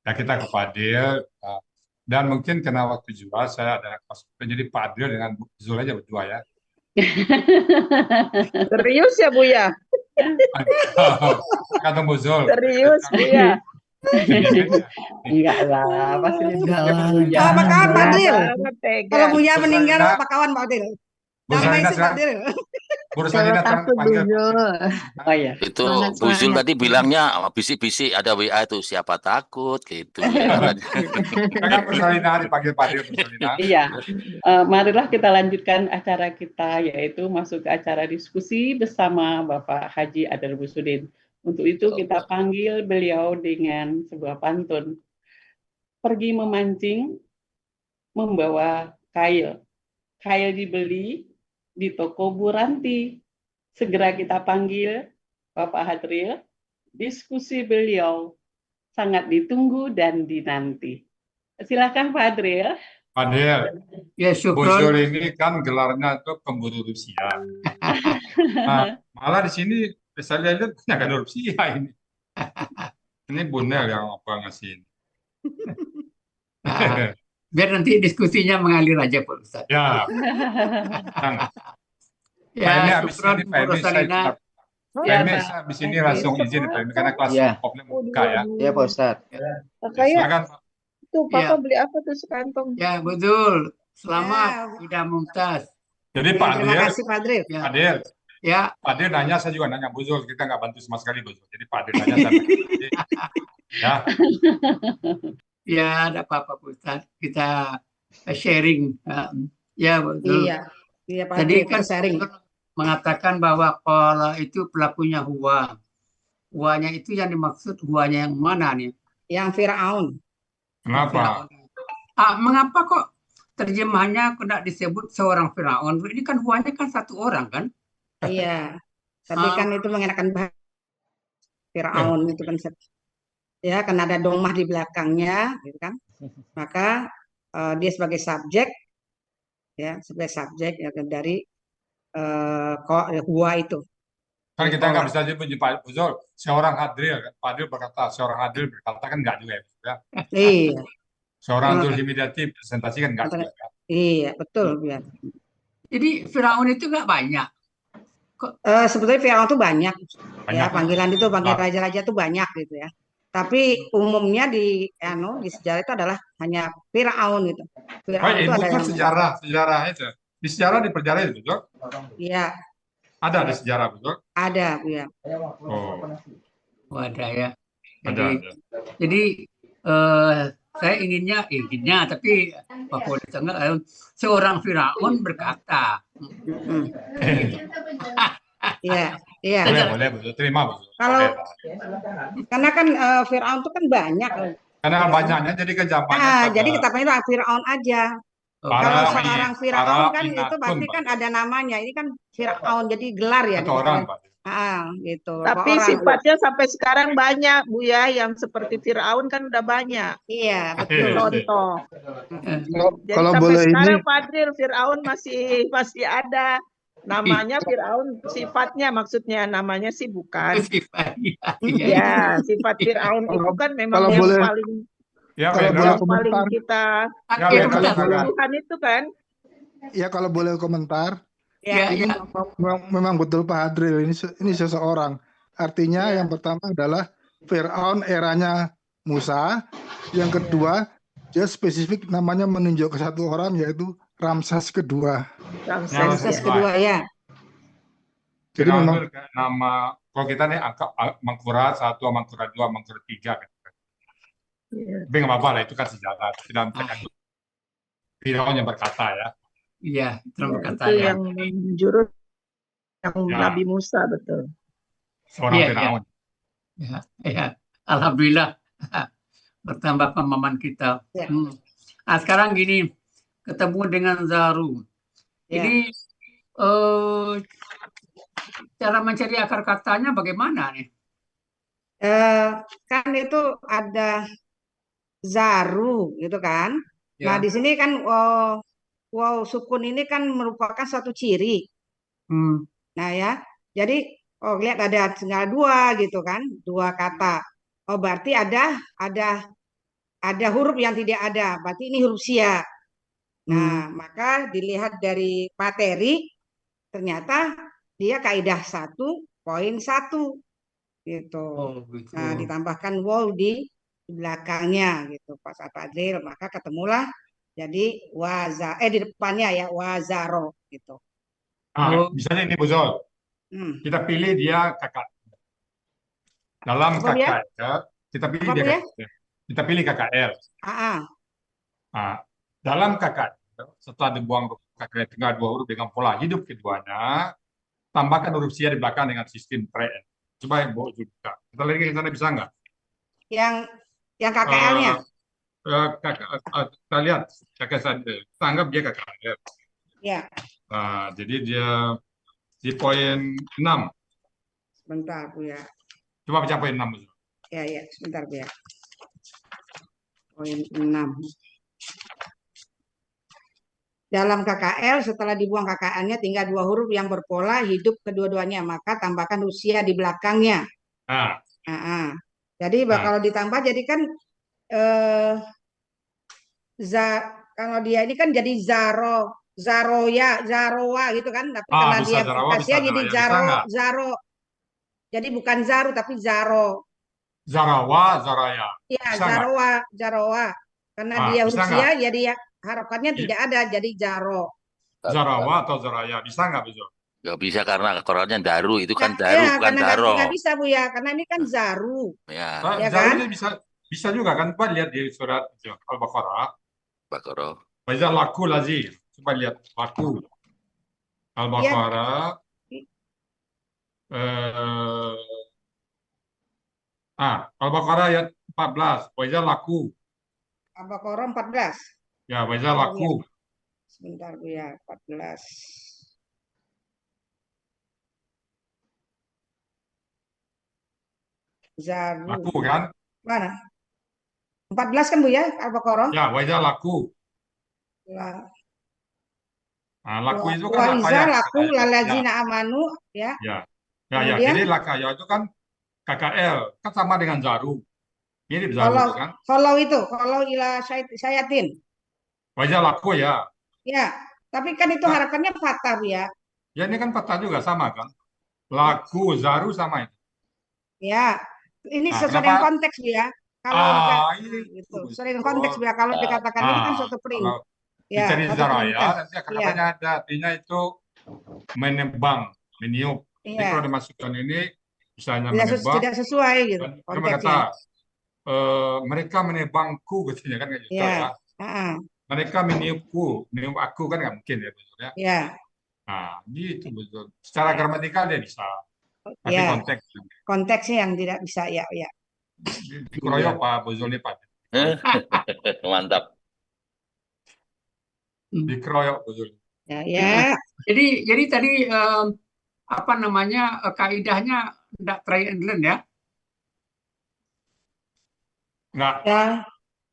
Ya kita ke Fadil. Dan mungkin karena waktu juga saya ada kelas, jadi Pak Adil dengan Bu Zul aja berdua ya. Serius ya Buya? Kata Bu Zul. Serius Buya? Enggak lah, pasti Enggak lebih lah, Buya. jangan Apa kawan Pak Tega Adil? banget, tega. Kalau Buya Bu meninggal, Salina, apa kawan Pak Adil? Bu Damai Salina sih Pak sekarang, Adil. Bu Siapa Salina sekarang takut panggil. Bujul. Oh ya. Itu Semangat, Bu Zul semangat. tadi bilangnya bisik-bisik ada WA itu siapa takut gitu ya. Kan Bu Salina dipanggil Pak Adil, Bu Salina. Iya, marilah kita lanjutkan acara kita, yaitu masuk ke acara diskusi bersama Bapak Haji Adar Busudin. Untuk itu kita panggil beliau dengan sebuah pantun. Pergi memancing, membawa kail. Kail dibeli di toko Bu Ranti. Segera kita panggil Bapak Hadril. Diskusi beliau sangat ditunggu dan dinanti. Silakan Pak Hadril. Adil, Ya, Bu syukron. Zul ini kan gelarnya itu pemburu Rusia. Nah, malah di sini saya lihat banyak ada Rusia ini. Ini Bunel yang apa ngasih ini. Nah, biar nanti diskusinya mengalir aja Pak Ustaz. Ya, nah, Pak Emi Ya, habis syukron ini Pak Bu Emi saya Rosalina. Pak Ya, Emi Pak. saya habis ini langsung izin Pak Emi karena kelas Ya. problem buka ya. Iya Pak Ustadz. Kayak Silakan Pak. tuh Ya. Papa beli apa tuh sekantong? Ya, betul. Selamat, Ya. sudah mumtaz. Jadi Ya, Pak terima Adil, kasih Pak Adil. Ya, Adil, ya, Pak Adil nanya, saya juga nanya Bu Zul, kita nggak bantu sama sekali Bu Zul. Jadi Pak Adil nanya saya. Jadi, ya, ya, ada apa-apa Pak Ustaz. Kita sharing. Ya, betul. Iya, iya Pak Tadi Adil, kan kita sharing. mengatakan bahwa qala itu pelakunya huwa. Huwanya itu yang dimaksud huwanya yang mana nih? Yang Firaun. kenapa? Mengapa kok terjemahannya kena disebut seorang Firaun? Ini kan huwanya kan satu orang kan? Iya. Tapi Ah. kan itu mengenakan bahasa Firaun itu kan ya karena ada domah di belakangnya gitu kan. Maka dia sebagai subjek ya, sebagai subjek ya, dari huwa itu. Kan kita nggak bisa nyebut Pak Bu Zul, seorang Adil, Pak Adil berkata, seorang Adil berkata kan nggak juga ya. Iya, Seorang Abdul Himidati presentasi kan nggak juga. iya betul ya. Jadi Firaun itu nggak banyak. Sebetulnya Firaun itu banyak ya, Banyak. panggilan itu panggilan Ah. raja-raja itu banyak gitu ya. Tapi umumnya di sejarah itu adalah hanya Firaun gitu. Oh, Firaun itu ibu ada kan yang sejarah itu. Di sejarah dipercaya itu, betul? iya Ada di sejarah, betul? ada ya. Oh, Oh, ada ya. ada. Jadi saya inginnya, tapi Bapak seorang Firaun berkata, Iya, iya. Boleh, betul. Terima, betul. Kalau Boleh. karena kan Firaun itu kan banyak. Karena kan banyaknya jadi kejamannya Jadi kita panggil Firaun aja. Kalau seorang Firaun kan itu pasti kan ada namanya. Ini kan Firaun, jadi gelar ya. Satu orang, Pak. Gitu. Tapi Orang. sifatnya sampai sekarang banyak Bu ya, yang seperti Firaun kan udah banyak. Iya, betul. Contoh. Jadi Kalau sampai boleh sekarang ini, Fadril Firaun masih ada. Namanya Firaun, sifatnya maksudnya namanya sih bukan. Ya, sifat Firaun itu kan memang kalau yang boleh- paling Ya, Kalau Pedro. boleh yang paling komentar. kita Ya, yang Pedro, kita silakan. butuhkan itu kan. ya kalau boleh komentar, Ya, ini memang betul Pak Hadril, ini seseorang. Artinya yang pertama adalah Firaun eranya Musa, yang kedua dia spesifik namanya menunjuk ke satu orang yaitu Ramses kedua. Ramses kedua ya. Jadi Firaun memang itu nama, kalau kita nih angka Mangkurat 1, Mangkurat 2, Mangkurat 3 kan. Tapi nggak apa-apa lah, itu kan sejarah. Tidak Firaun yang berkata ya. Iya, itu berkata Itu ya. yang jurus yang Ya. Nabi Musa betul. Seorang Iya, Firaun. Ya, alhamdulillah bertambah pemahaman kita. Ya. Nah, sekarang gini, ketemu dengan Zaru. Ya. Jadi cara mencari akar katanya bagaimana nih? Kan itu ada zaru gitu kan. Ya. Nah, di sini kan sukun ini kan merupakan suatu ciri. Nah ya, jadi lihat ada tinggal dua gitu kan, dua kata. Oh berarti ada ada huruf yang tidak ada, berarti ini huruf sia. Nah, maka dilihat dari materi, ternyata dia kaidah 1.1 gitu. Oh, gitu. Nah, ditambahkan wow di belakangnya gitu, Pak Fadril, maka ketemulah jadi di depannya ya wazaro gitu. Nah, misalnya ini Bu Zul, Hmm. kita pilih dia kakak. Dalam Apa, Bu, ya? KKL, kita pilih Apa, dia Bu, ya? KKL. Kita pilih KKL. Ah, Nah, dalam KKL, setelah dibuang huruf KKL tinggal 2 huruf dengan pola hidup keduanya, tambahkan huruf sia di belakang dengan sistem try. Coba Bu Zul buka. Kita lagi ke sana bisa nggak? yang KKL-nya. Kita lihat KKL saja. Kita anggap dia KKL. Ya, Nah, jadi dia di poin 6. sebentar Bu ya. Coba baca poin 6. Ya, sebentar Bu ya. Poin 6. Dalam KKL, setelah dibuang KKL-nya tinggal 2 huruf yang berpola hidup kedua-duanya, maka tambahkan usia di belakangnya. Nah, Jadi kalau ditambah jadi kan kalau dia ini kan jadi zaroya, zarowa gitu kan, tapi karena bisa dia Zarawa, bisa Asia jadi Zaraya. Bisa nggak? zaro. Jadi bukan zaru tapi zaro. Zarawa, Zaraya. Iya, Bisa nggak? zarowa. Karena dia Bisa huruf nggak? sia jadi harapannya tidak ada jadi zaro. Zarawa atau Zaraya. Bisa nggak, Bu Zul? Nggak bisa karena Qurannya daru, itu kan Nah, daru ya, bukan karena daro. nggak bisa Bu ya, karena ini kan zaru. Ya, Ya Zaru kan? ini bisa juga kan? Coba lihat di surat Al-Baqarah. Baqarah. Baca laku lazim. Coba lihat laku. Al-Baqarah. Al-Baqarah ayat 14. Baca laku. Al-Baqarah 14. Ya, baca laku. Sebentar Bu ya, 14. Zaru. Laku kan? Mana? 14 kan Bu ya, Al-Baqarah? Ya, baca laku. Nah, laku itu kan apa ya? Laku lalazina amanu ya. Ya. Kemudian, Jadi lakaya itu kan KKL, kan sama dengan zaru. Mirip zaru kan? kalau ila syayatin. Wajah laku ya. Ya, tapi kan itu harapannya fathah ya. Ya ini kan fathah juga sama kan? Laku, zaru sama itu. Ya, ini Nah, sesuai dengan konteks ya. Kalau itu sesuai dengan konteks ya. Kalau dikatakan ini kan suatu perintah. Ya, dicari zaraya, nanti akan ada artinya itu menebang, meniup. Jadi kalau dimasukkan ini misalnya menebang, tidak sesuai gitu konteksnya. Mereka menebangku katanya kan gitu ya. Mereka meniupku, meniup aku kan nggak mungkin ya betul ya. Ya. Nah, gitu betul. Secara gramatikal dia bisa. Tapi konteksnya yang tidak bisa ya. Dikeroyok Pak Bozoli Pak. Mantap. Dikeroyok Bozoli. Ya. Jadi tadi apa namanya kaidahnya tidak try and learn ya? Enggak. Ya.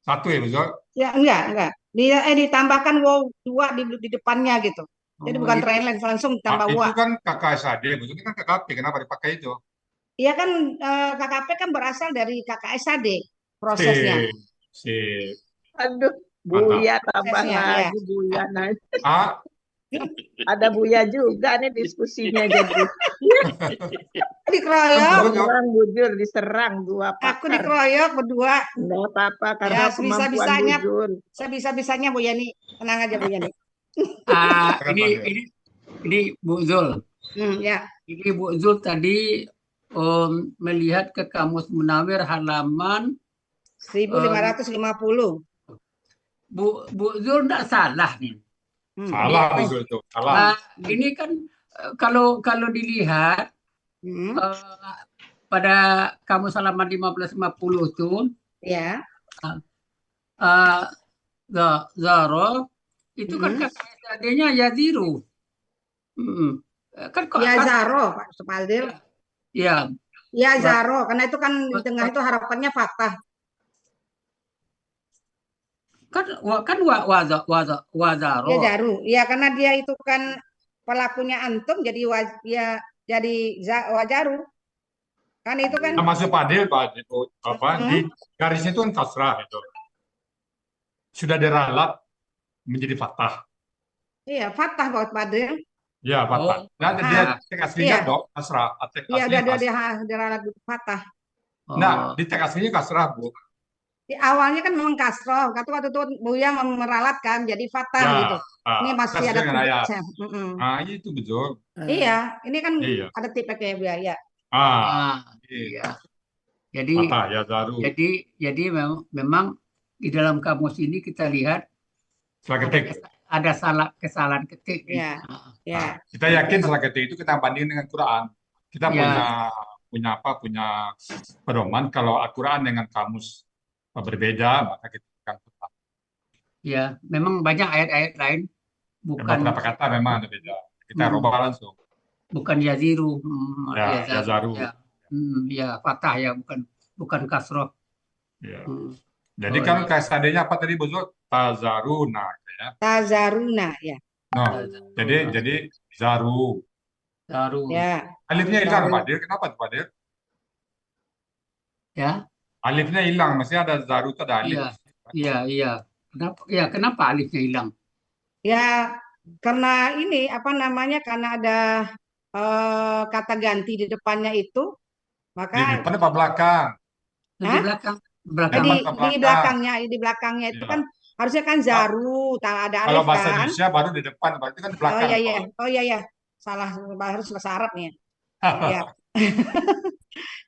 Satu ya Bozol? Ya enggak. Dia ditambahkan wow 2 di depannya gitu. Jadi bukan try and learn, langsung tambah wow. Itu kan KKSAD, Bozol ini kan KKP, kenapa dipakai itu? Iya kan KKP kan berasal dari KKSAD prosesnya. Sip. Aduh, Buya tambah lagi Buya naik. Ada Buya juga nih diskusinya jadi. Dikeroyok. Diserang 2 pakar. Aku dikeroyok berdua. Nggak apa-apa karena sebisa-bisanya. Sebisa-bisanya Bu Yani. Tenang aja Bu Yani. Ini Bu Zul. Ya. Ini Bu Zul tadi melihat ke Kamus Munawir halaman 1550. Bu Zul tidak salah nih. Salah Bu Zul itu. Salah. Ini kan kalau dilihat pada Kamus halaman 1550 itu ya. Zaro itu kan adanya Yaziru. Kan kok ya Zaro Pak Supaldil. Ya. Ya Zaro, karena itu kan di tengah itu harapannya fathah. Kan wazaro. Ya Zaru. Ya karena dia itu kan pelakunya antum jadi wajaru. Kan itu kan Masuk Padil Pak itu apa di garisnya itu kan kasrah itu. sudah diralat menjadi fathah. Iya, fathah Pak Fadril. Ya, fathah. Nah, dia Ah, teks aslinya iya. dok, kasrah. Teks Iya, aslinya udah kasrah. diralat fathah. Nah, di teks aslinya kasrah, Bu. Di awalnya kan memang kasroh, waktu itu Buya meralat kan jadi fathah Ya, gitu. Ini masih sesuai ada dengan ayat. tugasnya. Ah, itu betul. Iya, ini kan Iya. ada tipnya Buya ya. Iya. Jadi Fathah ya zaru. jadi memang di dalam kamus ini kita lihat Salah ketik. ada kesalahan ketik. Iya. Ya. Kita yakin salah ketik itu kita bandingin dengan Quran. Kita Ya. punya pedoman kalau Al-Quran dengan kamus berbeda, maka kita akan tetap. Ya, memang banyak ayat-ayat lain bukan Beberapa kata memang ada beda. Kita rubah langsung. bukan yaziru, Ya, yazaru. Ya, fathah ya, bukan kasroh. Ya. Jadi kan KSAD-nya apa tadi Bu Zul? Tazaruna ya. Tazaruna ya. Nah, jadi zaru. Zaru. Ya. Alifnya hilang Pak Dir. Kenapa tuh Pak Dir? Ya. Alifnya hilang, masih ada zaru itu ada alif. Iya. Kenapa alifnya hilang? Ya, karena ini apa namanya? Karena ada kata ganti di depannya itu, maka Di depan apa belakang? Di belakang. di belakangnya itu kan harusnya kan zaru, ada alif Kalau bahasa kan? Indonesia baru di depan, berarti kan di belakang. Oh iya. Salah, harus bahasa Arab nih. Ya.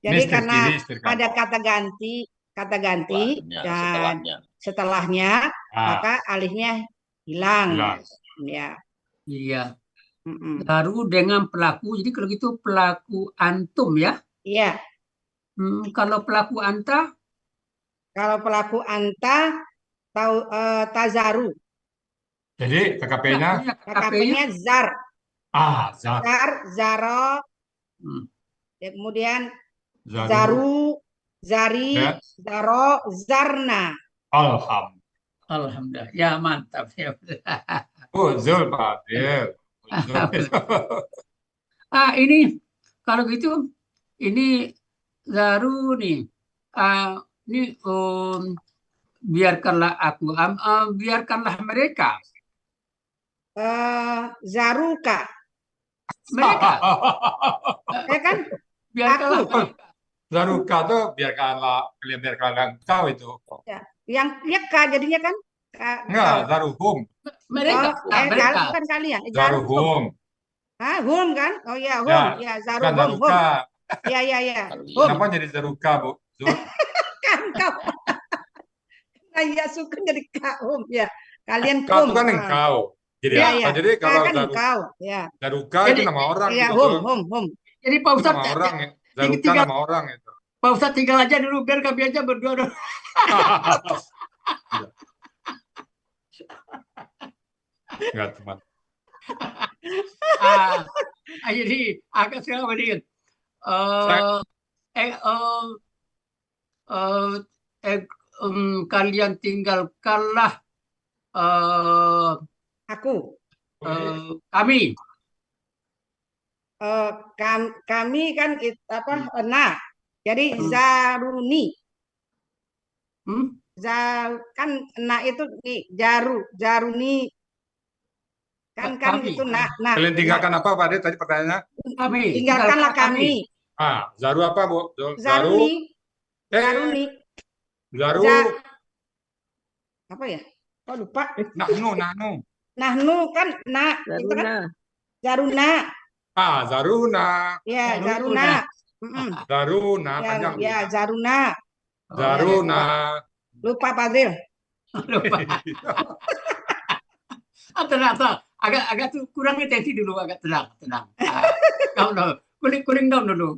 Jadi karena ada kata ganti dan setelahnya maka alifnya hilang. Ya. Iya. Baru dengan pelaku. Jadi kalau gitu pelaku antum ya? Iya. Kalau pelaku anta? Kalau pelaku anta tazaru. Jadi KKP-nya? KKP-nya zar. Zar. Zaro. Kemudian zaru, zari, zaro, zarna. Alhamdulillah. Ya mantap ya. Zul Pak Dir. Ini kalau gitu ini zaru nih. Ini biarkanlah aku, biarkanlah mereka. Zaruka. Mereka. Ya kan? Biarkanlah mereka. Zaruka tuh biarkanlah engkau itu. Ya. Yang ka jadinya kan? Enggak, zaruhum. Mereka. Mereka. Bukan kalian. Zaruhum. Hum kan? Oh iya, hum. Ya, zaruhum. Ya. Kenapa jadi zaruka, Bu? Kan kau. Ya suka jadi kaum ya. Kalian kum. Kan engkau. Jadi apa? Jadi kalau kan engkau, ya. Zaruka itu nama orang. Iya, hum. Jadi Pak Ustadz nama orang ya. Zaruka nama orang itu. Pak Ustadz tinggal aja dulu biar kami aja berdua dulu. Enggak, teman. Jadi agak sekarang mendingan. Kalian tinggalkanlah aku. Kami. Kami kan nah. Jadi zaruni. Kan nah itu nih zaruni. Kan itu nah. Kalian tinggalkan apa Pak Ade tadi pertanyaannya? Kami. Tinggalkanlah kami. Zaru apa Bu? Zaruni. Zaru. Apa ya? Oh lupa. Nahnu kan nah. Itu kan zaruna. Zaruna. Ya, zaruna. Zaruna panjang. Ya, zaruna. Zaruna. Lupa Pak Dril. Lupa. Tenang. Agak kurang tensi dulu, agak tenang. Kuling down dulu.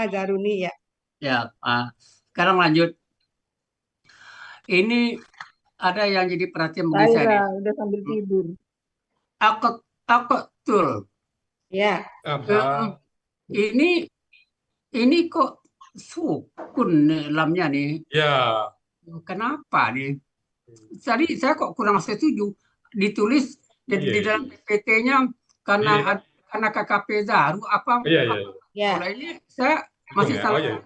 Zaruni ya. Ya, sekarang lanjut. Ini ada yang jadi perhatian bagi saya. Udah sambil tidur. Betul. Ya. Ini kok sukun lamnya nih. Ya. Kenapa nih? Tadi saya kok kurang setuju. Ditulis di dalam PPT-nya karena KKP Zaru apa? Iya. Kalau ini saya masih salah.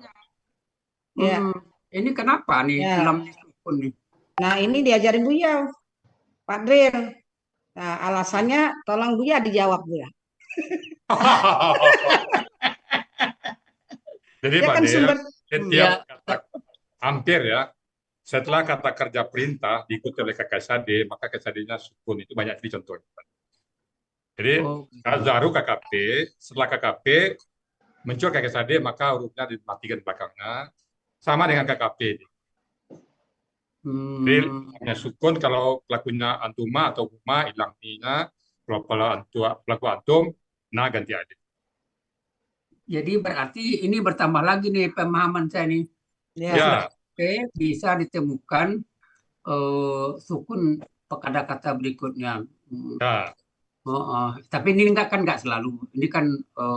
Ini kenapa nih Ya. lamnya sukun nih? Nah, ini diajarin Buya, Pak Dril. Nah, alasannya tolong Buya dijawab Buya. Jadi Dia Pak kan Dir, sumber setiap Ya, kata hampir ya, setelah kata kerja perintah diikuti oleh KKSAD, maka KKSAD-nya sukun. Itu banyak contohnya. Jadi oh, Zaru KKP, setelah KKP muncul KKSAD, maka hurufnya dimatikan belakangnya. Sama dengan KKP. Jadi namanya sukun kalau pelakunya antuma atau huma hilang ni-nya, kalau pelaku antum, na ganti alif. jadi berarti ini bertambah lagi nih pemahaman saya nih. ya. Ya, P bisa ditemukan sukun pada kata berikutnya. ya, Tapi ini kan nggak selalu. Ini kan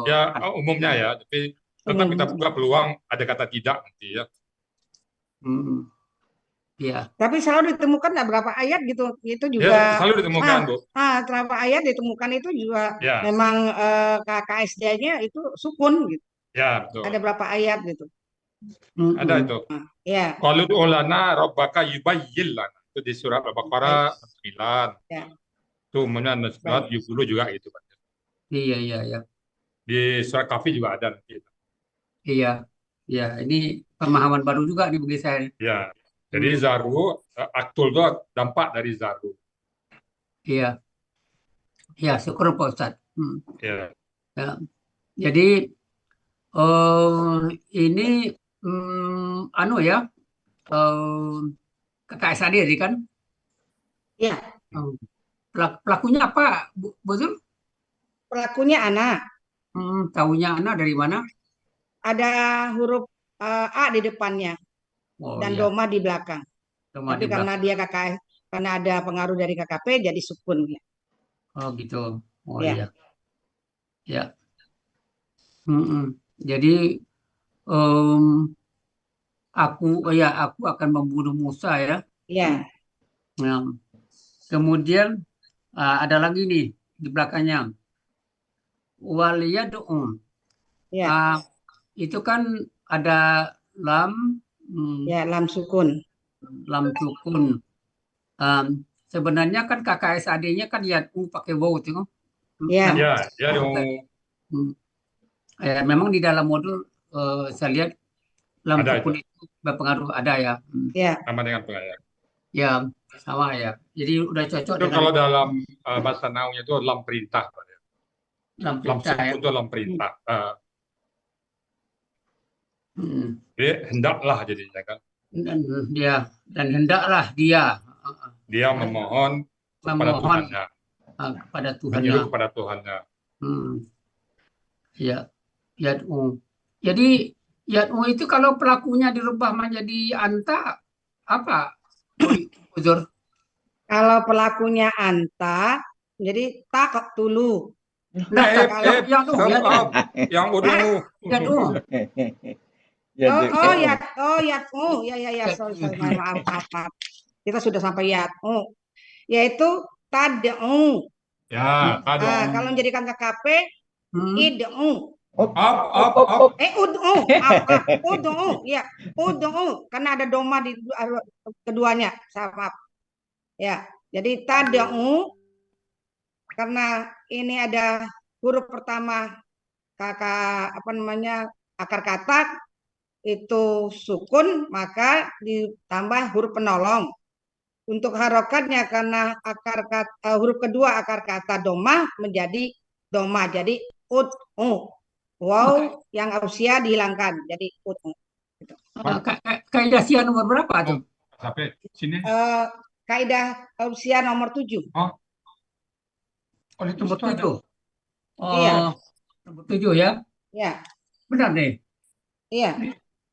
ya umumnya ya. Tapi tetap kita buka peluang ada kata tidak nanti ya. Ya. Tapi selalu ditemukan nggak berapa ayat gitu. Itu Ya, juga selalu ditemukan, Bu. berapa ayat ditemukan itu juga Ya, memang KKSD-nya itu sukun gitu. ya betul. Ada berapa ayat gitu. Ada itu. Ya. Qalu ud'u lana rabbaka yubayyin lana. Itu di surat Al-Baqarah 9. Ya. Itu umumnya surat 70 juga itu, Pak. Iya. Di surat Kahfi juga ada nanti. Iya. Ya, ini pemahaman baru juga nih bagi saya. Ya. Jadi zaru, aktul itu dampak dari zaru. Iya. Ya, syukur Pak Ustadz. Ya. Ya. Jadi ini anu ya, KKSAD tadi kan? Ya. Pelakunya apa, Bu Zul? Pelakunya anak. Tahunya anak dari mana? Ada huruf A di depannya dan iya. doma di belakang. Doma Tapi di karena dia karena ada pengaruh dari KKP jadi sukun. Oh gitu. Oh Ya. iya. Ya. Jadi aku akan membunuh Musa ya. Ya. Nah, kemudian ada lagi nih di belakangnya. Waliyad'un. Ya. Itu kan ada lam. Ya, lam sukun. Lam sukun. Sebenarnya kan KKSAD-nya kan yad'u pakai waw tengok. Ya. Ya dong. Memang di dalam modul saya lihat lam Ada sukun itu berpengaruh ada ya. Ya. Sama dengan pengayak. Ya, sama ya. Jadi udah cocok Itu dengan kalau dalam bahasa naunya itu lam perintah. lam Lam perintah ya. sukun itu lam perintah. Hmm. Jadi hendaklah jadinya kan. Dan hendaklah dia Memohon kepada Tuhannya. kepada Tuhannya. Menyuruh kepada Tuhannya. Ya, yad'u. Jadi yad'u itu kalau pelakunya dirubah menjadi anta apa? Uzur. Kalau pelakunya anta, jadi tak tulu. Yang udah Yad'u. Sorry, maaf. Kita sudah sampai yad'u, yaitu tad'u. Ya, tad'u. Kalau menjadikan KKP, id'u. Up. Ud'u, ya, ud'u, karena ada doma di keduanya, maaf. Ya, jadi tad'u karena ini ada huruf pertama akar kata itu sukun, maka ditambah huruf penolong. Untuk harokatnya karena huruf kedua akar kata doma menjadi doma, jadi ud'u. Wow, yang usia dihilangkan jadi ud'u. Kaidah sia nomor berapa tuh? Sampai sini. Kaidah usia nomor 7. Nomor 7. Iya. Nomor 7 ya? Iya. Benar deh. Iya.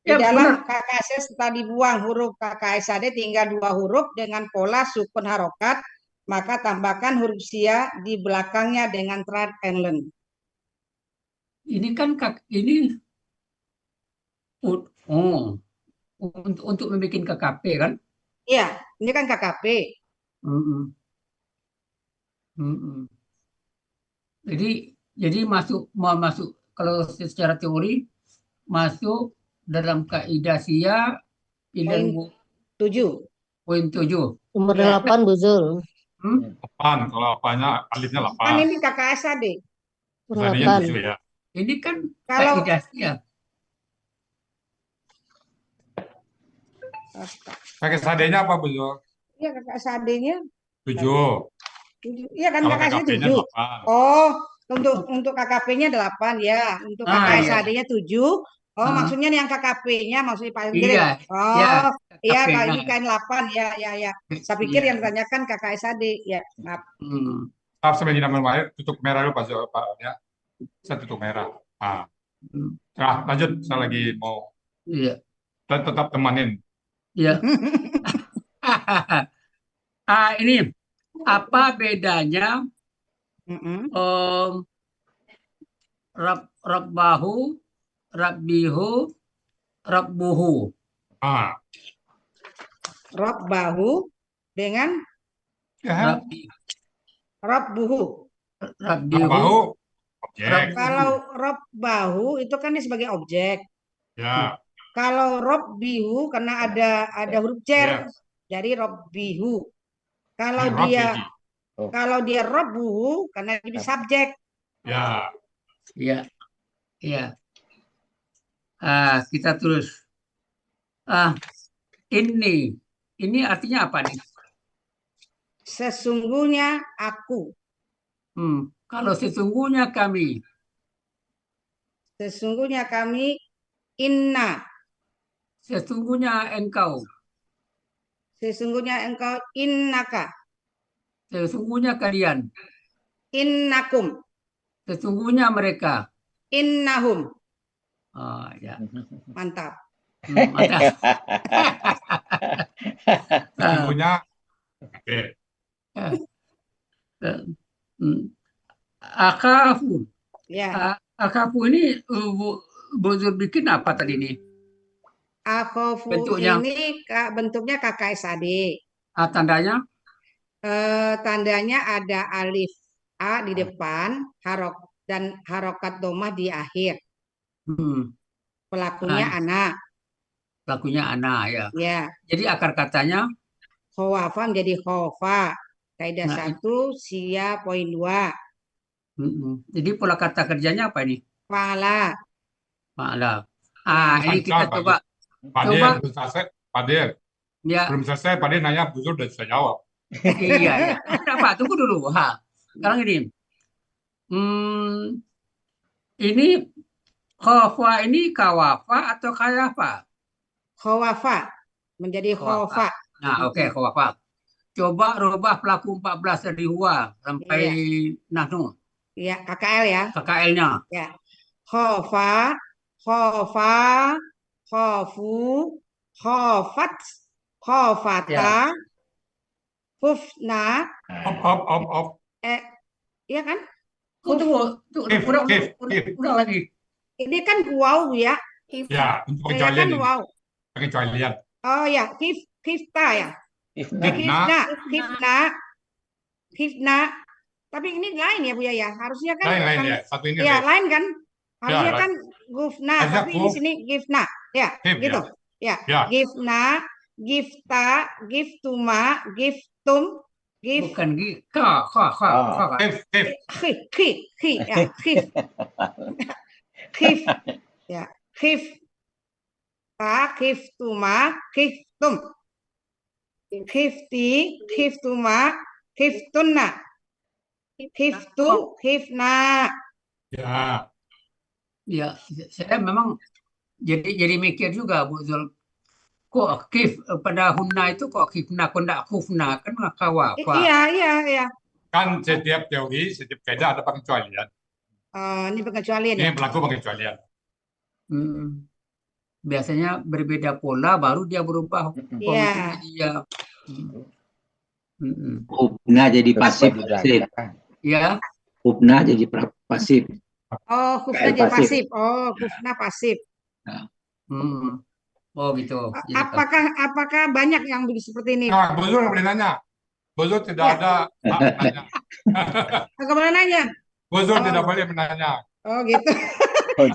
Di dalam KKS setelah dibuang huruf KKSAD tinggal 2 huruf dengan pola sukun harokat, maka tambahkan huruf sia di belakangnya dengan trad and learn. Ini kan ini untuk membuat KKP kan? Iya, ini kan KKP. Jadi masuk kalau secara teori masuk dalam kaidah sia pilihan 7. poin 7. Nomor Ya. 8, Bu Zul. 8, kalau apanya alifnya Kan 8. ini KKSAD. Nomor Tadinya 8. 7 ya. Ini kan Kalau faedahnya. Pakai sadenya apa, Bu Zul? ya KKSAD-nya 7. 7. Iya kan Kalau KKSAD KKP-nya 7. 8. Oh, untuk KKP-nya 8 ya. Untuk Ah, iya. KKSAD-nya 7. Oh, Ah. maksudnya yang KKP-nya maksudnya Pak Andri. Iya, ya, Oh, iya Kak, KKP-nya. ini kain 8 ya. Saya pikir Iya. yang ditanyakan KKSAD ya. Maaf. Maaf, sebenarnya nama tutup merah dulu Pak Zul, Pak ya. Saya tutup merah. Nah, lanjut. Saya lagi mau Iya. tetap temanin. Iya. Ini apa bedanya Rabbahu, Rabbihu, Rabbuhu? Rabbahu dengan Rabbuhu. Rabbahu objek. Kalau Rabbahu itu kan dia sebagai objek. Ya. Kalau Rabbihu karena ada huruf jar, jadi Rabbihu. Kalau dia Rabbuhu karena dia subjek. Ya. Iya. Kita terus. Ini artinya apa nih? Sesungguhnya aku. Kalau sesungguhnya kami. Sesungguhnya kami. Inna. Sesungguhnya engkau. Sesungguhnya engkau. Innaka. Sesungguhnya kalian. Innakum. Sesungguhnya mereka. Innahum. Ya. Mantap. Mantap. Sesungguhnya. Oke. Akafu. Ya. Akafu ini Bu Zul bikin apa tadi nih? Akhafu ini bentuknya KKSAD. Tandanya? Tandanya ada alif A di depan, dan harokat domah di akhir. Pelakunya anak. Pelakunya anak ya. Ya. Jadi akar katanya? Khowafa menjadi khofa. Kaidah 1, sia poin 2. Jadi pola kata kerjanya apa ini? Fa'ala. Ini kita coba. Belum selesai, Pak Dir. Ya. Belum selesai, Pak Dir nanya, Bu Zul udah bisa jawab. Iya. Kenapa? Tunggu dulu. Sekarang ini. Ini khofa ini kawafa atau kayafa? Khowafa menjadi khofa. Nah, oke, khowafa. Coba rubah pelaku 14 dari huwa sampai nahnu. Iya, KKL ya. KKL-nya. Ya. Khofa, khofa, khofu, khofat, khofata, khufna. Op. Iya kan? Udah lagi. Ini kan wow ya. Ya, untuk Saya kan wow. Pengecualian. Oh ya, khifta ya. Khifna. Tapi ini lain ya Bu ya. Harusnya kan lain ya. Satu ini ya lain kan. Harusnya ya, kan gufna, tapi ini sini gifna. Ya, gitu. Ya. Gifna, gifta, giftuma, giftum, bukan khif ya, khif ta, khiftuma, khiftum, khifti, khiftuma, khiftunna, khiftu, khifna. Ya, saya memang jadi mikir juga Bu Zul. Kok khif pada hunna itu kok khifna, kok enggak khufna, kan kawafa. Iya. Kan setiap teori, setiap kaidah ada pengecualian. Ini pengecualian ya? Ini berlaku pengecualian. Biasanya berbeda pola, baru dia berubah. Iya. Hubna jadi pasif. Ya. Hubna jadi pasif. Oh, hufna jadi pasif. Oh, hufna pasif. Oh gitu. Apakah banyak yang begitu seperti ini? Nah, Bu Zul boleh nanya. Bu Zul tidak ada hak menanya. Nggak boleh nanya. Bu Zul tidak boleh menanya. Oh gitu.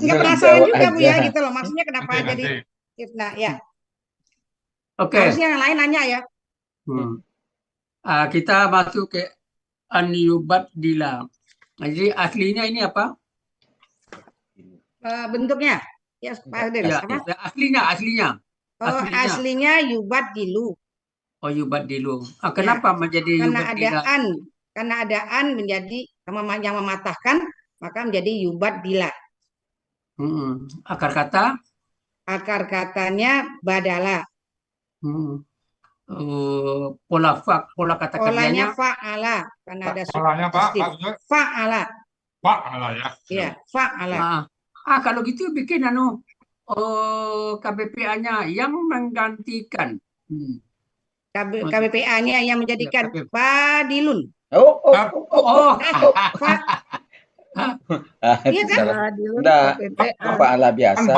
Nggak penasaran juga Bu ya gitu loh. Maksudnya kenapa jadi hifna ya. Oke. Harusnya yang lain nanya ya. Kita masuk ke an yubaddila. Jadi aslinya ini apa? Bentuknya. Ya, Pak Adil. Ya, Apa? aslinya. Oh, aslinya yubaddilu. Oh, yubaddilu. Kenapa menjadi yubaddila? Karena ada an menjadi yang mematahkan, maka menjadi yubaddila. Akar kata? Akar katanya badala. Pola kata Polanya kerjanya? fa'ala. Karena ada polanya Pak, fa'ala. Fa'ala ya. Iya, fa'ala. Kalau gitu bikin KBPA-nya yang menggantikan. KBPA-nya yang menjadikan badilun. Iya kan? Badilun KPPA. Fa'ala biasa.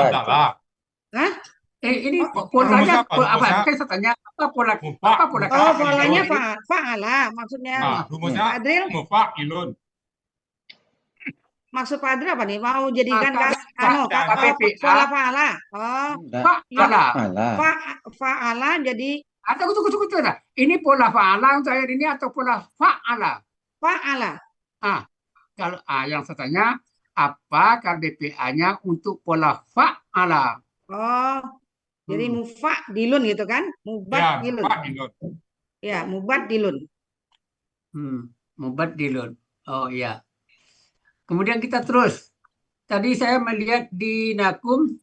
Hah? Ini polanya apa? Saya tanya apa pola? Oh, polanya fa'ala. Maksudnya rumusnya Adril? mufa'ilun. Maksud Pak Adril apa nih? Mau jadikan pola fa'ala. Oh, fa'ala jadi tunggu. Ini pola fa'ala untuk ayat ini atau pola fa'ala? Fa'ala. Kalau yang saya tanya apa KBPA-nya untuk pola fa'ala? Oh, jadi mufa'dilun gitu kan? Mubaddilun. Ya, mubaddilun. Mubaddilun. Oh iya. Kemudian kita terus. Tadi saya melihat di Nakum,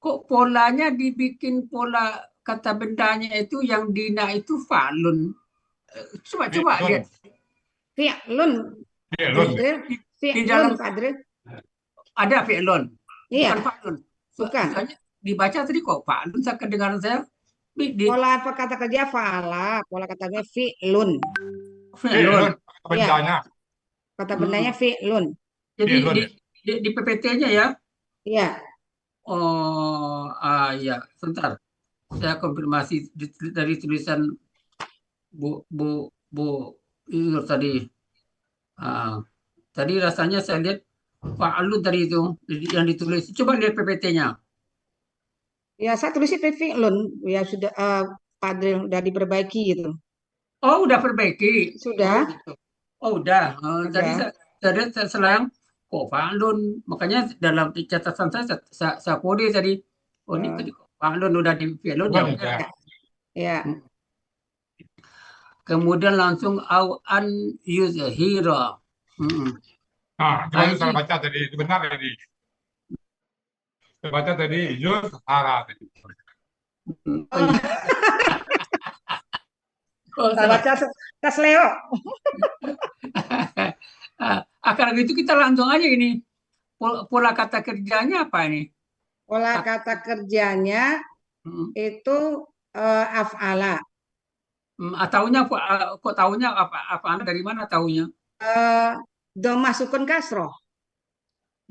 kok polanya dibikin pola kata bendanya itu yang dina itu fa'lun. Coba lihat. Fi'lun. Di dalam Adril. Ada fi'lun. Iya. Bukan fa'lun. Bukan. Dibaca tadi kok fa'lun, saya kedengaran saya. Pola kata kerja fa'ala, pola katanya fi'lun. Fi'lun. Ya. Kata bendanya fi'lun. Jadi di PPT-nya ya? Iya. Oh, iya. Sebentar. Saya konfirmasi dari tulisan Bu itu tadi. Tadi rasanya saya lihat fa'alun tadi itu yang ditulis. Coba lihat PPT-nya. Ya, saya tulis fi'lun. Ya sudah Pak Adril udah diperbaiki gitu. Oh, udah perbaiki. Sudah. Oh, udah. Tadi saya selang kok fa'lun. Makanya dalam catatan saya kode tadi. Oh, ini tadi fa'lun udah di fi'lun ya. Ya. Kemudian langsung an yuzhira. Coba saya baca tadi, itu benar tadi. Saya baca tadi yuzhara tadi. Saya baca tes Leo. Karena itu kita langsung aja ini. Pola kata kerjanya apa ini? Pola kata kerjanya itu af'ala. Taunya kok taunya apa dari mana taunya? Domah sukun kasroh.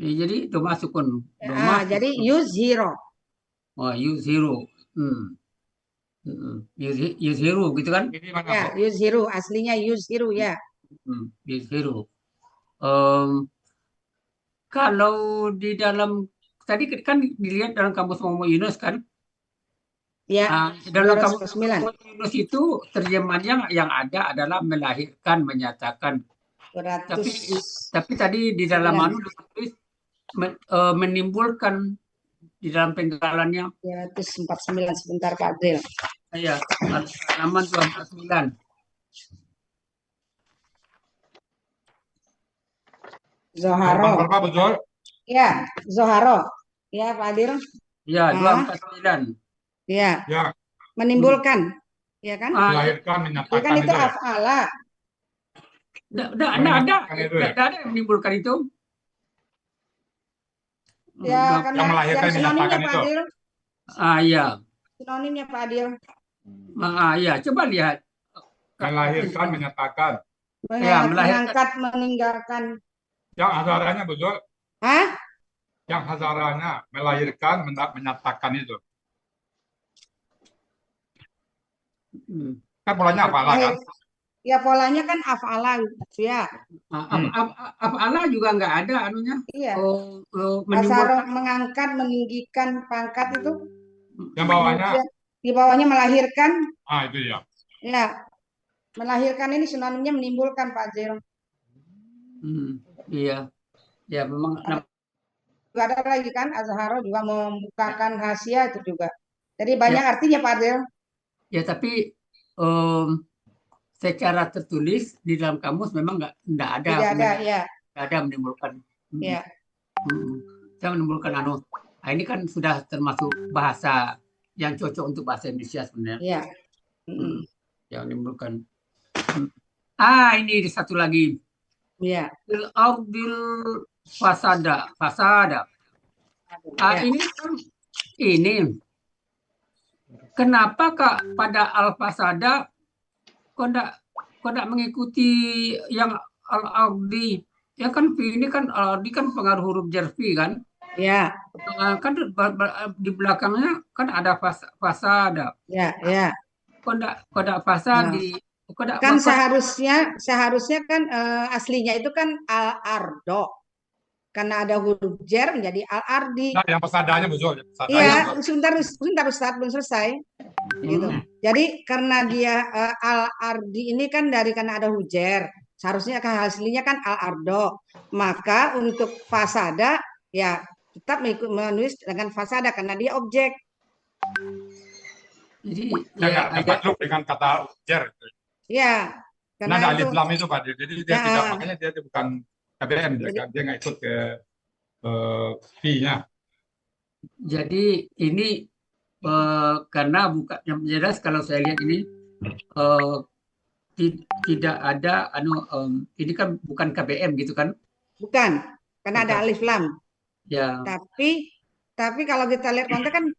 Jadi domah sukun. Jadi yuzhiro. Oh, yuzhiro. Yuzhiru gitu kan? Ya, yuzhiru aslinya yuzhiru ya. Yuzhiru. Kalau di dalam tadi kan dilihat dalam kamus Momo Yunus kan? Ya. Dalam kamus Momo Yunus itu terjemahannya yang ada adalah melahirkan, menyatakan. Tapi tadi di dalam anu ditulis menimbulkan di dalam penggalannya. 249 sebentar Pak Adril. Iya, halaman 249. Zoharo. Berapa betul? Ya, Zoharo. Ya, Pak Adil. Ya, 249. Ya. Menimbulkan. Ya kan? Melahirkan, menyatakan. Kan itu af'ala. Tidak ada yang menimbulkan itu. Ya, karena yang melahirkan, menyatakan itu. Iya. Sinonimnya Pak Adil. Iya, coba lihat. Melahirkan, menyatakan. Mengangkat, meninggalkan. Yang hazaranya betul? Hah? Yang hazaranya melahirkan, menyatakan itu. Kan polanya af'ala kan? Ya polanya kan af'ala ya. Af'ala juga nggak ada anunya. Iya. Menimbulkan, mengangkat, meninggikan pangkat itu. Yang bawahnya di bawahnya melahirkan, Itu ya. ya, melahirkan ini sinonimnya menimbulkan Pak Azril. Iya, ya memang Juga ada lagi kan, azharo juga membukakan rahasia itu juga. Jadi banyak artinya Pak Azril. ya tapi secara tertulis di dalam kamus memang nggak ada. Tidak ada, ya. Nggak ada menimbulkan. Ya. Saya menimbulkan ini kan sudah termasuk bahasa yang cocok untuk bahasa Indonesia sebenarnya. Iya. Yang menimbulkan. Ini satu lagi. Iya. Bil fasada. Ini kenapa Kak pada al fasada kok enggak mengikuti yang al-ardi? Ya kan ini kan al-ardi kan pengaruh huruf jarfi kan? Ya. Kan di belakangnya kan ada fasada. Ya, ya. Kok enggak fasadi? Kan seharusnya kan aslinya itu kan al-ardo. Karena ada huruf jar menjadi al-ardi. Nah, yang fasadanya betul. Iya, sebentar Ustaz, belum selesai. Gitu. Jadi karena dia al-ardi ini kan karena ada hujer. Seharusnya kan aslinya kan al-ardo. Maka untuk fasada ya tetap menulis dengan fasada karena dia objek. Jadi nggak takluk dengan kata hujer. Iya. Karena ada alif lam itu Pak. Jadi dia tidak, makanya dia bukan KBM, dia nggak ikut ke fee-nya. Jadi ini karena bukan yang jelas kalau saya lihat ini tidak ada ini kan bukan KBM gitu kan? Bukan, karena ada alif lam. Ya. Tapi kalau kita lihat konteks kan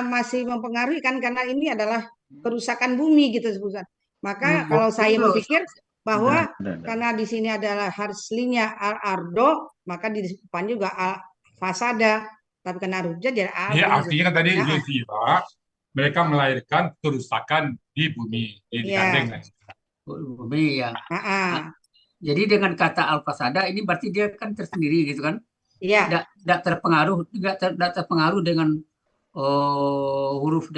masih mempengaruhi kan karena ini adalah kerusakan bumi gitu Ustaz. Maka kalau saya berpikir bahwa karena di sini adalah aslinya al-ardo, maka di depan juga al-fasada. Tapi karena rujak jadi al. Iya, artinya kan tadi Zulfiwa, mereka melahirkan kerusakan di bumi, di gandeng. Bumi ya. Jadi dengan kata al-fasada ini berarti dia kan tersendiri gitu kan? Iya. Tidak terpengaruh dengan huruf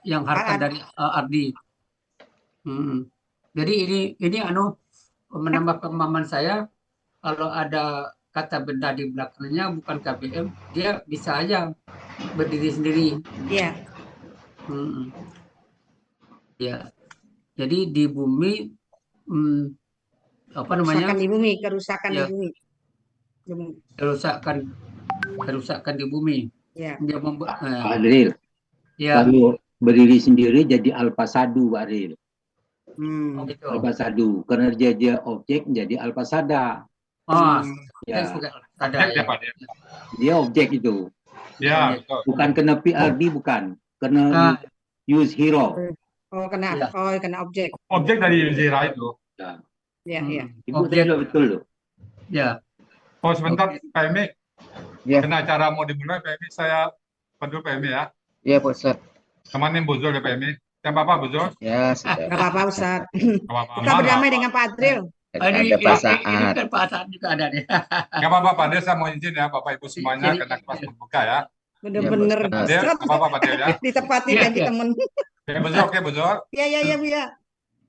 yang harkat dari ardi. Jadi ini menambah pemahaman saya kalau ada kata benda di belakangnya bukan KBM, dia bisa aja berdiri sendiri. Iya. Ya. Jadi di bumi apa namanya? Kerusakan di bumi, kerusakan di bumi. Kerusakan di bumi. Ya. Dia membuat Adril. Ya. Kalau berdiri sendiri jadi alfasadu, Pak Adril. Gitu. Alfasadu, karena dia objek menjadi alfasada. Ya. Dia objek itu. Ya, bukan kena PRD, bukan. Kena use hero. Kena objek. Objek dari Zira itu. Ya, ya. Ibu juga betul loh. Ya. Oh, sebentar Pak Emi. Ya. Karena acara mau dimulai Pak Emi, saya pandu Pak Emi ya. Iya, Pak Ustaz. Temanin Bu Zul ya Pak Emi. Yang Bapak Bu Zul? Ya, sudah. Gak apa-apa Ustaz. Kita berdamai dengan Pak Adril. Ada Pak Saad. Ini kan Pak Saad juga ada nih. Gak apa-apa Pak Adil, saya mau izin ya Bapak Ibu semuanya karena kelas membuka ya. Bener-bener. Gak apa-apa Pak Adil ya. Ditepati janji temen. Oke Bu Zul, oke Bu Zul. Iya Bu ya.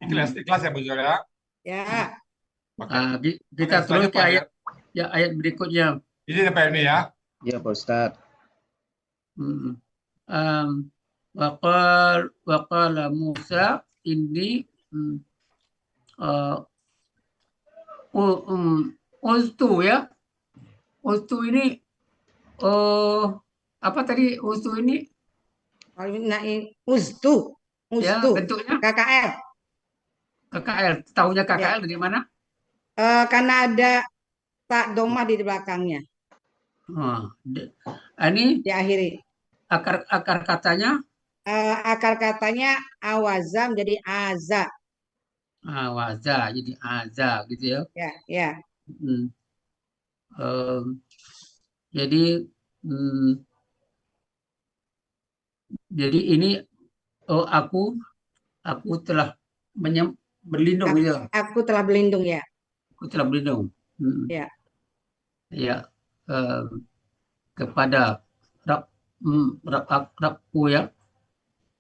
Ikhlas ya Bu Zul ya. Ya. Kita terus ke ayat berikutnya. Izin ya Pak Emi ya. Iya Pak Ustaz. Waqala Musa ini Uztu ya. Uztu ini apa tadi Uztu ini? Uztu. Ya, bentuknya KKL. KKL. Tahunya KKL dari mana? Karena ada tak domah di belakangnya. Ini diakhiri. Akar katanya? Akar katanya awaza menjadi aza. Awaza jadi aza gitu ya? Ya, ya. Jadi ini aku telah berlindung gitu. Aku telah berlindung ya. Aku telah berlindung. Ya. Ya. Kepada Rabku ya.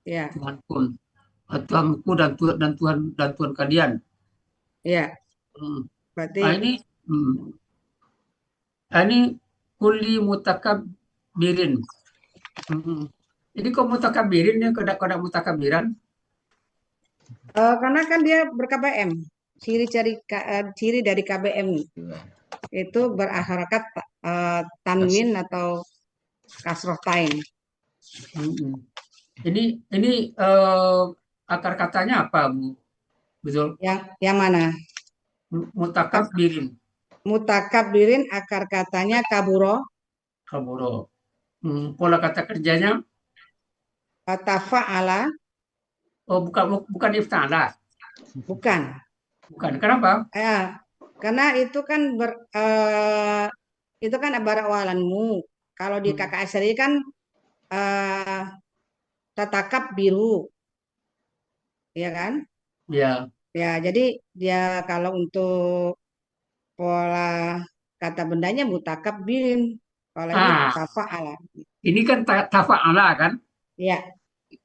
Ya, Tuhanku, Tuhanku dan Tuhan kalian. ya. Hmm. Berarti Ini kulli mutakabbirin. Ini kok mutakabbirin ya, kada mutakabiran? karena kan dia ber-KBM. Ciri dari KBM itu berharakat tanwin atau kasroh tain. Ini akar katanya apa, Bu? Betul? Yang mana? Mutakabbirin. Mutakabbirin akar katanya kaburo. Kaburo. Pola kata kerjanya? Tafa'ala. Oh, bukan ifta'ala. Bukan. Bukan. Kenapa? Karena itu kan itu kan ibarat walanmu. Kalau di KKSRI kan tatakab biru. Ya kan? Ya. Ya, jadi dia kalau untuk pola kata bendanya mutakabbirin. Kalau ini tafa'ala. Ini kan tafa'ala kan? Ya.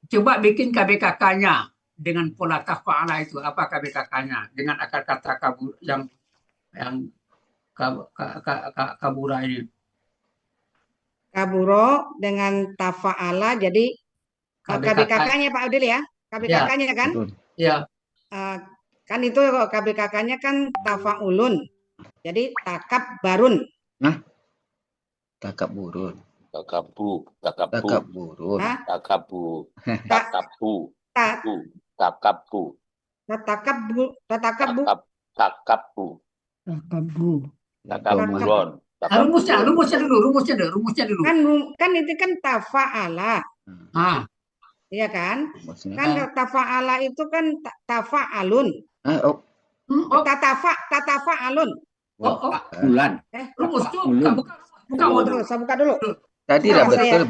Coba bikin KBKK-nya dengan pola tafa'ala itu. Apa KBKK-nya? Dengan akar kata kabur yang kabura ini. Kaburo dengan tafa'ala, jadi KBKK-nya Pak Adil ya? KBKK-nya kan? Iya. Kan itu KBKK-nya kan tafa'ulun. Jadi takab barun. Nah, takab burun. Takabu. Takab burun. Takabu. Takaburon. Rumusnya dulu. Kan itu kan tafa'ala. Iya kan? Kan tafa'ala itu kan tafa'alun. Tatafa'alun. Bulan. Rumus tuh buka dulu. Tadi udah betul,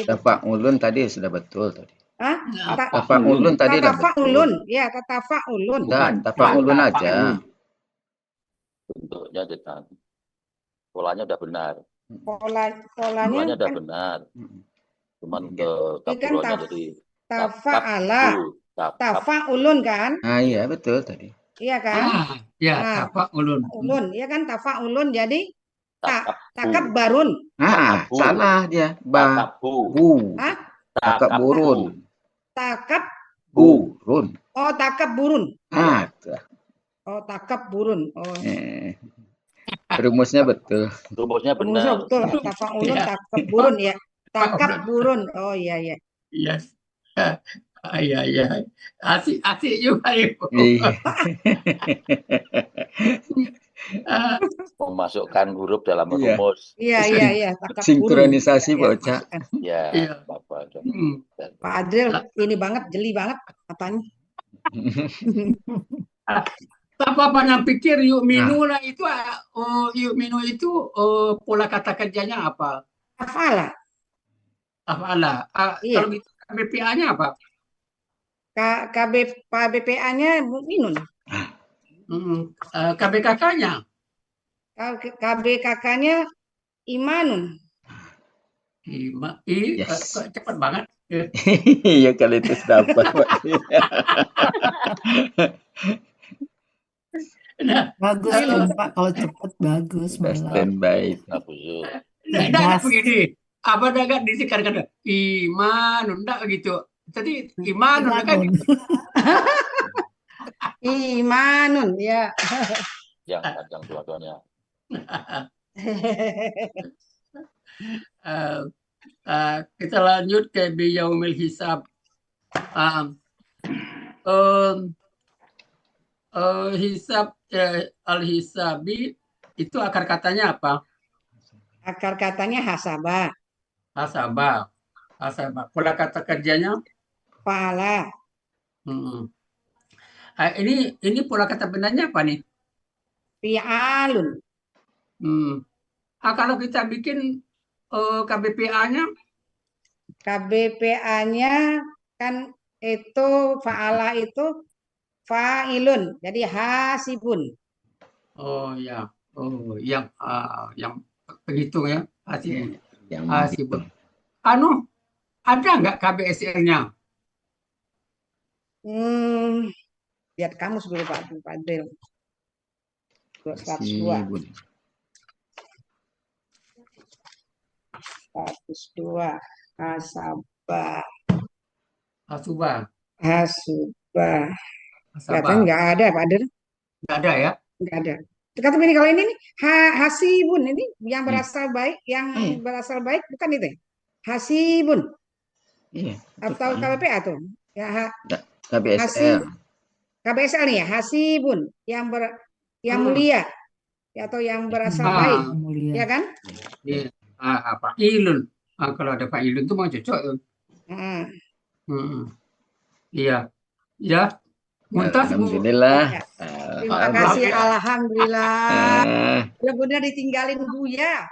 Tafa'ulun tadi sudah betul tadi. Tafa'ulun tadi udah betul. Ya, tafa'ulun. Tafa'ulun aja. Bentuknya jelas. Polanya udah benar. Polanya udah benar. Cuman untuk kaburonya jadi tafa'ala. Tafa'ulun kan? Iya betul tadi. Iya kan? Tafa'ulun. Iya kan tafa'ulun jadi takab barun. Salah dia. Takab burun. Takab burun. Oh, takab burun. Oh, takab burun. Oh. Rumusnya betul. Rumusnya benar. Betul. Tafa'ulun takab burun ya. Takab burun. Oh iya iya. Yes. Iya. Asik juga itu. Memasukkan huruf dalam rumus. Iya. Sinkronisasi bocah. Ya, Pak Adril ini banget, jeli banget katanya. Apa pikir yuk minu lah itu pola kata kerjanya apa? Afala. Kalau gitu KBPA-nya apa? KBPA-nya minun. KBKK-nya? KBKK-nya imanun. Cepat banget. Iya kali itu dapat. Bagus kan Pak, kalau cepat bagus malah. Standby. Nah, begini. Apa agak disikarkan imanun enggak gitu. Tadi imanun kan gitu. Imanun ya. Yang panjang dua-duanya. Kita lanjut ke biyaumil hisab. Hisab al-hisabi itu akar katanya apa? Akar katanya hasaba. Pola kata kerjanya fa'ala. Ini pola kata benarnya apa nih? Fi'alun. Kalau kita bikin KBPA-nya? KBPA-nya kan itu fa'ala itu fa'ilun, jadi hasibun. Oh ya, yang penghitung ya, hasibun. Ada nggak KBSL-nya? Lihat kamus dulu Pak Adil. 102. Hasibun. 102. Hasabah. Hasubah. Hasubah. Hasabah. Kelihatan nggak ada Pak Adil. Nggak ada ya? Nggak ada. Kata ini kalau ini nih hasibun ini yang berasal baik, yang berasal baik bukan itu. Hasibun. Iya. Atau KBPA tuh. Ya KBSL. KBSL nih ya, hasibun yang mulia ya, atau yang berasal baik. Mulia. Ya kan? Iya. Pak Ilun. Kalau ada Pak Ilun tuh mau cocok tuh. Iya. Ya. Muntas Bu. Alhamdulillah. Ya. Terima kasih, alhamdulillah. Benar-benar ditinggalin Buya.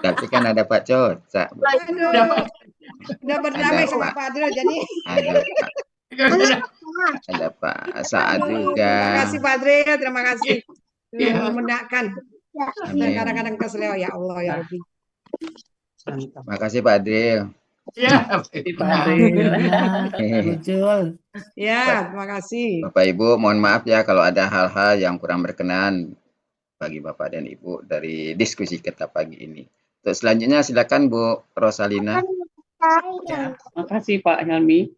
Tapi kan ada Pak Coca. Aduh, udah berdamai sama Pak Adil jadi. Ada Pak Saad juga. Terima kasih Pak Adil, terima kasih. Membenarkan. Kadang-kadang kesel ya Allah ya Rabbi. Terima kasih Pak Adil. Ya, Pak Adil. Betul. Ya, terima kasih. Bapak Ibu, mohon maaf ya kalau ada hal-hal yang kurang berkenan bagi Bapak dan Ibu dari diskusi kita pagi ini. Untuk selanjutnya silakan Bu Rosalina. Ya, makasih Pak Helmi.